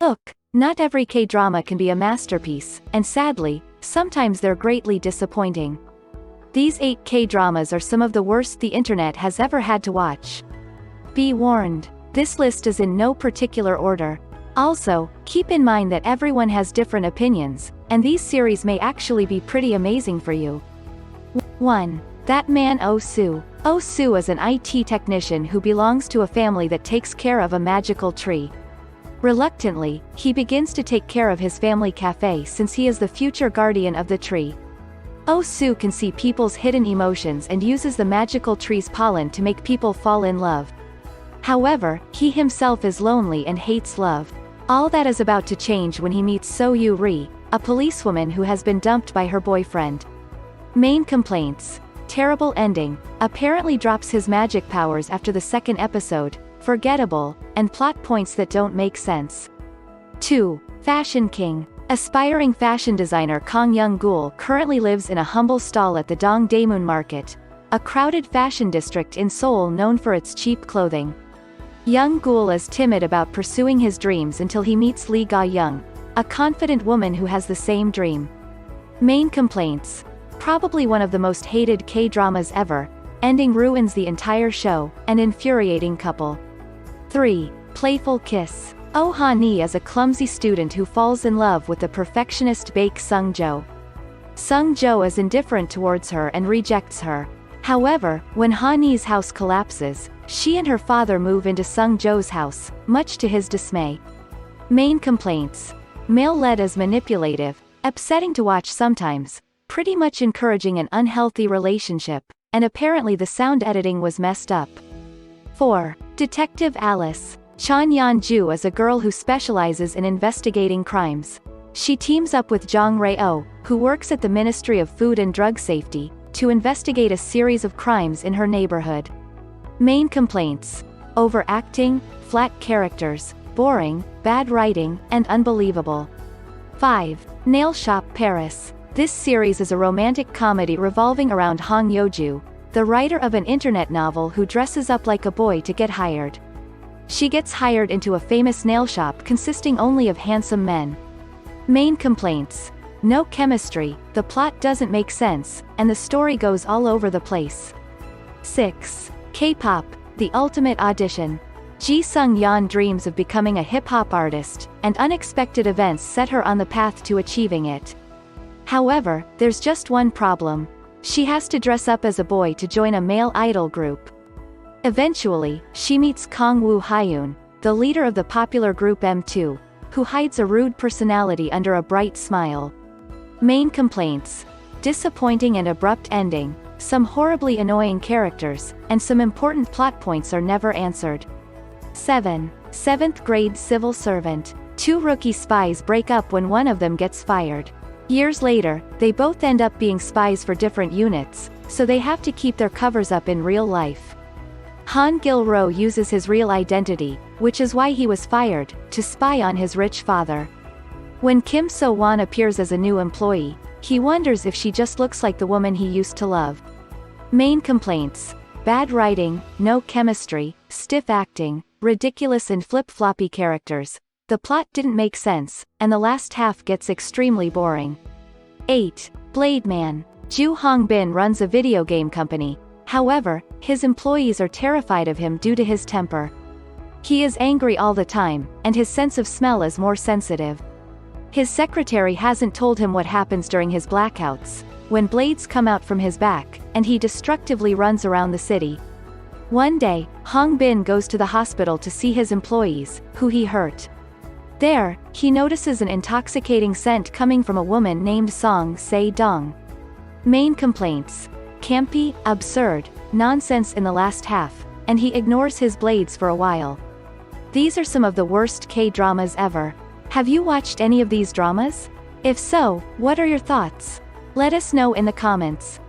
Hook. Not every K-drama can be a masterpiece, and sadly, sometimes they're greatly disappointing. These 8 K-dramas are some of the worst the internet has ever had to watch. Be warned, this list is in no particular order. Also, keep in mind that everyone has different opinions, and these series may actually be pretty amazing for you. 1. That Man Oh-soo. Oh-soo is an IT technician who belongs to a family that takes care of a magical tree. Reluctantly, he begins to take care of his family cafe since he is the future guardian of the tree. Oh-soo can see people's hidden emotions and uses the magical tree's pollen to make people fall in love. However, he himself is lonely and hates love. All that is about to change when he meets So-yu-ri, a policewoman who has been dumped by her boyfriend. Main complaints. Terrible ending, apparently drops his magic powers after the 2nd episode, forgettable, and plot points that don't make sense. 2. Fashion King. Aspiring fashion designer Kang Young-gul currently lives in a humble stall at the Dongdaemun Market, a crowded fashion district in Seoul known for its cheap clothing. Young-gul is timid about pursuing his dreams until he meets Lee Ga-young, a confident woman who has the same dream. Main complaints. Probably one of the most hated K-dramas ever, ending ruins the entire show, an infuriating couple. 3. Playful Kiss. Oh Ha-ni is a clumsy student who falls in love with the perfectionist Baek Sung-jo. Sung-jo is indifferent towards her and rejects her. However, when Ha-ni's house collapses, she and her father move into Sung-jo's house, much to his dismay. Main complaints. Male-led is manipulative, upsetting to watch sometimes, pretty much encouraging an unhealthy relationship, and apparently the sound editing was messed up. 4. Detective Alice. Chon Yeon-ju is a girl who specializes in investigating crimes. She teams up with Jong Rae-oh, who works at the Ministry of Food and Drug Safety, to investigate a series of crimes in her neighborhood. Main complaints. Overacting, flat characters, boring, bad writing, and unbelievable. 5. Nail Shop Paris. This series is a romantic comedy revolving around Hong Yeoju, the writer of an internet novel who dresses up like a boy to get hired. She gets hired into a famous nail shop consisting only of handsome men. Main complaints. No chemistry, the plot doesn't make sense, and the story goes all over the place. 6. K-pop, the ultimate audition. Ji Sung-yeon dreams of becoming a hip-hop artist, and unexpected events set her on the path to achieving it. However, there's just one problem. She has to dress up as a boy to join a male idol group. Eventually, she meets Kang Woo-hyun, the leader of the popular group M2, who hides a rude personality under a bright smile. Main complaints. Disappointing and abrupt ending, some horribly annoying characters, and some important plot points are never answered. 7. 7th grade civil servant. 2 rookie spies break up when one of them gets fired. Years later, they both end up being spies for different units, so they have to keep their covers up in real life. Han Gil-ro uses his real identity, which is why he was fired, to spy on his rich father. When Kim So-won appears as a new employee, he wonders if she just looks like the woman he used to love. Main complaints. Bad writing, no chemistry, stiff acting, ridiculous and flip-floppy characters. The plot didn't make sense, and the last half gets extremely boring. 8. Blade Man. Ju Hong-bin runs a video game company. However, his employees are terrified of him due to his temper. He is angry all the time, and his sense of smell is more sensitive. His secretary hasn't told him what happens during his blackouts, when blades come out from his back, and he destructively runs around the city. One day, Hong Bin goes to the hospital to see his employees, who he hurt. There, he notices an intoxicating scent coming from a woman named Song Se-dong. Main complaints. Campy, absurd, nonsense in the last half, and he ignores his blades for a while. These are some of the worst K-dramas ever. Have you watched any of these dramas? If so, what are your thoughts? Let us know in the comments.